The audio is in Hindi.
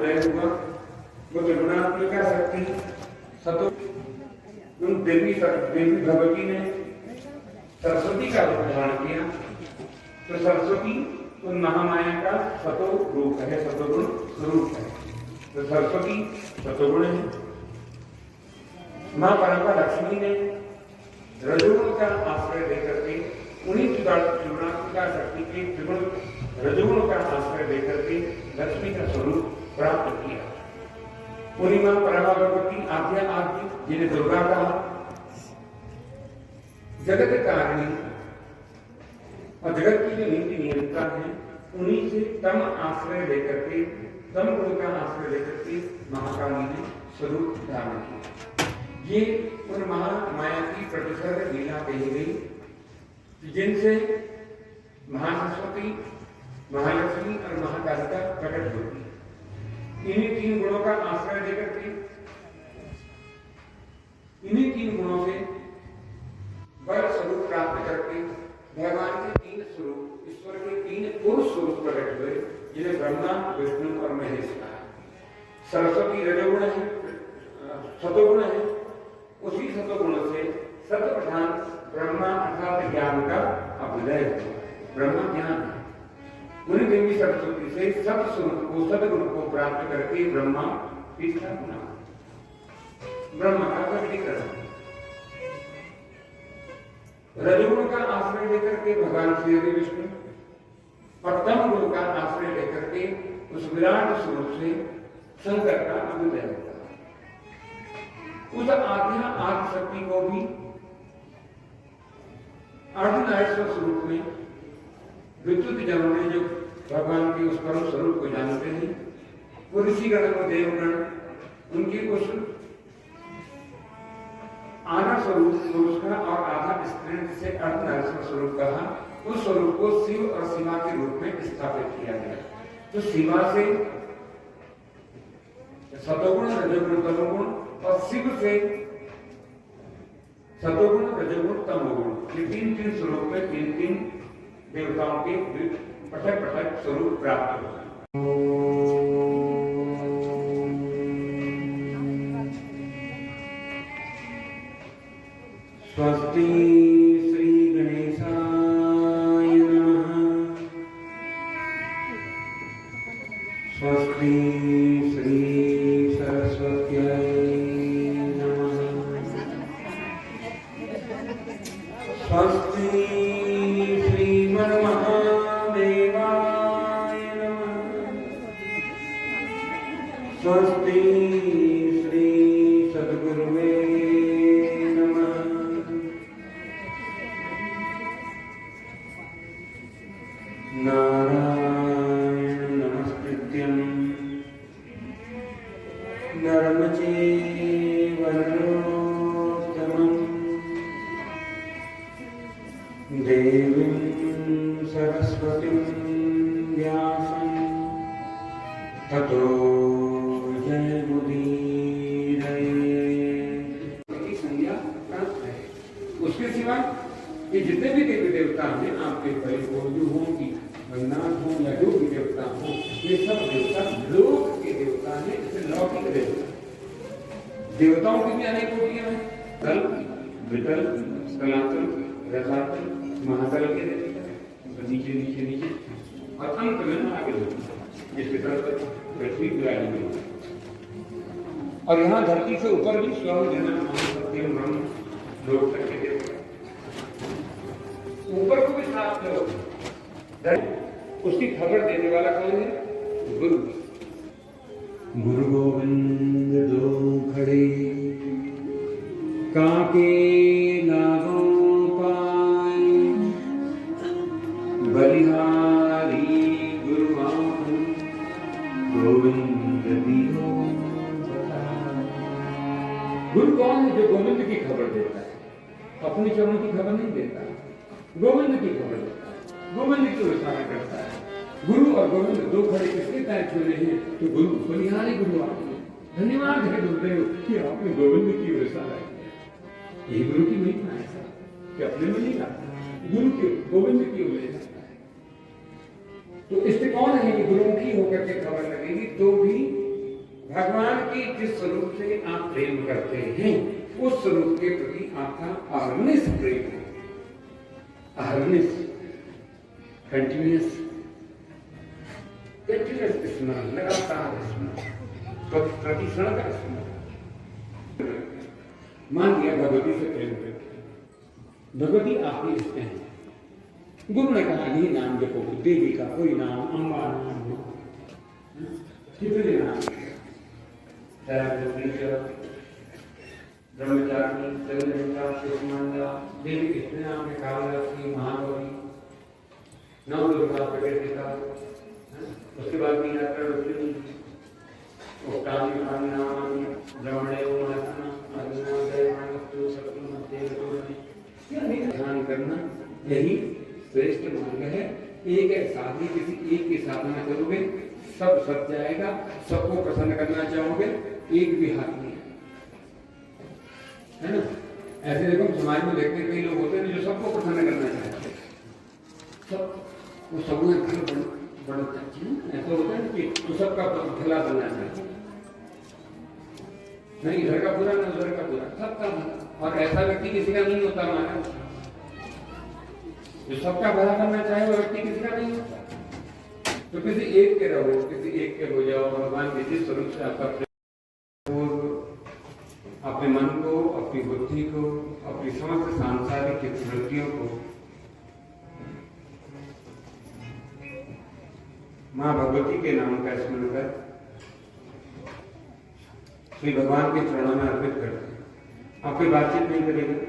उदय हुआ, वो त्रिगुणात्मिका शक्ति सतो उन देवी भगवती ने सरस्वती का रूप धारण किया। तो सरस्वती उन महामाया का सतो रूप है, सतोगुण स्वरूप है। तो सरस्वती सतोगुण है। मां परंपरा लक्ष्मी ने रजोगुण का आश्रय लेकर के उन्हीं त्रिगुणात्मिका शक्ति के त्रिगुण रजोगुण का आश्रय लेकर के लक्ष्मी का स्वरूप प्राप्त किया। उन्हीं मां परमा भगवती आद्या आदि जिन्हें दुर्गा कहा, जगत कारिणी और जगत की जो नीति नियंत्रण है, उन्हीं से तम आश्रय लेकर के, तम गुण का आश्रय लेकर के महाकाली ने स्वरूप धारण किया। ये उन महामाया की प्रतिसर्ग लीला कही गई जिनसे महासरस्वती, महालक्ष्मी और महाकालिका प्रकट होती है। इन्हीं तीन गुणों का आश्रय लेकर के, इन्हीं तीन गुणों से बल स्वरूप प्राप्त करके भगवान के तीन स्वरूप, ईश्वर के तीन पूर्ण स्वरूप प्रकट हुए, जिन्हें ब्रह्मा, विष्णु और महेश कहा। सरस्वती रजोगुण है, सतोगुण है। उसी सतोगुण से सत प्रधान ब्रह्मा अर्थात ज्ञान का अभ्युदय हुआ। ब्रह्मा ज्ञान है। उन्हीं देवी सरस्वती से सत स्वरूप को, सदगुण को प्राप्त करके ब्रह्मा की स्थापना, ब्रह्मा का प्रकटीकरण। रजोगुण का आश्रय लेकर के भगवान श्री हरि विष्णु और तम गुण का आश्रय लेकर के उस विराट स्वरूप से शंकर का अभ्युदय होता है। उस आध्या आदि शक्ति को भी अर्धनारीश्वर स्वरूप में विद्युत जनों ने जो भगवान के उस परम स्वरूप को जानते हैं, वो ऋषिगण और देवगण उनकी उस आधा स्वरूप पुरुष का और आधा स्त्री जिसे अर्धनारीश्वर स्वरूप कहा, उस स्वरूप को शिव और शिवा के रूप में स्थापित किया गया। तो शिवा से सतोगुण, रजोगुण, तमोगुण और शिव से सतोगुण, रजोगुण, तमोगुण, ये तीन तीन स्वरूप में तीन तीन देवताओं के पृथक पृथक स्वरूप प्राप्त होता है। स्वस्ति श्री गणेशाय नमः। स्वस्ति श्री सरस्वत्यै नमः। स्वस्ति श्रीमन्महादेवाय नमः। स्वस्ति श्री सद्गुरुवे नारायण नमस्कृत्यं नरं चैव नरोत्तमं देवीं सरस्वतीं व्यासं ततो जयमुदीरये। संज्ञा प्राप्त है। उसके सिवा ये जितने भी देवी देवता हैं, आपके परिपूर्ण हों की नाथ हो या जो भी देवता हो, ये सब देवता लोक के देवता हैं, इसे लौकिक देवता। देवताओं की भी अनेक कोटियां हैं, तल, वितल, तलातल, रसातल, महातल के देवता हैं, नीचे नीचे नीचे और अंत में आगे देवता, जिसके तरफ पृथ्वी विराजी हुई है। और यहाँ धरती से ऊपर भी स्वयं जन्म सत्यम ब्रह्म लोक तक के देवता, ऊपर को भी साथ लोग। उसकी खबर देने वाला कौन है? गुरु। गुरु गोविंद दो खड़े काके लागों पाए, बलिहारी गुरु आप गोविंद दियो बताए। गुरु कौन है? जो गोविंद की खबर देता है, अपने चरणों की खबर नहीं देता, गोविंद की खबर देता है, गोविंद की विचार करता है। गुरु और गोविंद दो खड़े किसके पैर छूने हैं? तो गुरु, बलिहारी गुरु आपने, धन्यवाद है गुरुदेव कि आपने गोविंद की विचार किया। यही गुरु की महिमा है कि अपने में नहीं लाता, गुरु के गोविंद की ओर ले जाता है। तो इससे कौन है कि गुरुमुखी होकर के खबर लगेगी तो भी भगवान की जिस स्वरूप से आप प्रेम करते हैं उस स्वरूप के प्रति आपका अहर्निश प्रेम है, अहर्निश, कंटिन्यूअस स्मरण, लगातार स्मरण, प्रति क्षण का स्मरण। मान लिया भगवती से प्रेम करते, भगवती आपके रिश्ते हैं। गुरु ने कहा ये नाम जपो, देवी का कोई नाम, अम्बा नाम हो, कितने नाम, ब्रह्मचारी, चंद्रमिता, शिवमांडा, देवी कितने नाम है, कालरात्रि, महागौरी, नौ दुर्गा, प्रकृतिका, उसके बाद भी यात्रा रुक्मिणी, उक्तानि नामानि, ब्रह्मणे महत्मा, अग्निनादय मानस्तु सप्तम ध्यान करना, यही श्रेष्ठ मार्ग है। एक है साधना, किसी एक की साधना करोगे सब सज जाएगा, सबको प्रसन्न करना चाहोगे एक भी हाथ नहीं है ना। ऐसे देखो समाज में देखते कई लोग होते हैं जो सबको प्रसन्न करना चाहते हैं, सब वो सब बड़ा ऐसा होता है कि तो सबका भला बनना चाहिए, नहीं इधर का पूरा ना उधर का पूरा, सबका भला। और ऐसा व्यक्ति किसी का नहीं होता हमारा, जो सबका भला करना चाहे वो व्यक्ति किसी का नहीं होता। तो किसी एक के रहो, किसी एक के हो जाओ, भगवान के जिस स्वरूप से आपका अपने मन को, अपनी बुद्धि को, अपनी समस्त सांसारिक वृत्तियों को माँ भगवती के नाम का स्मरण कर श्री भगवान के चरणों में अर्पित करते हैं। आप कोई बातचीत नहीं करेंगे।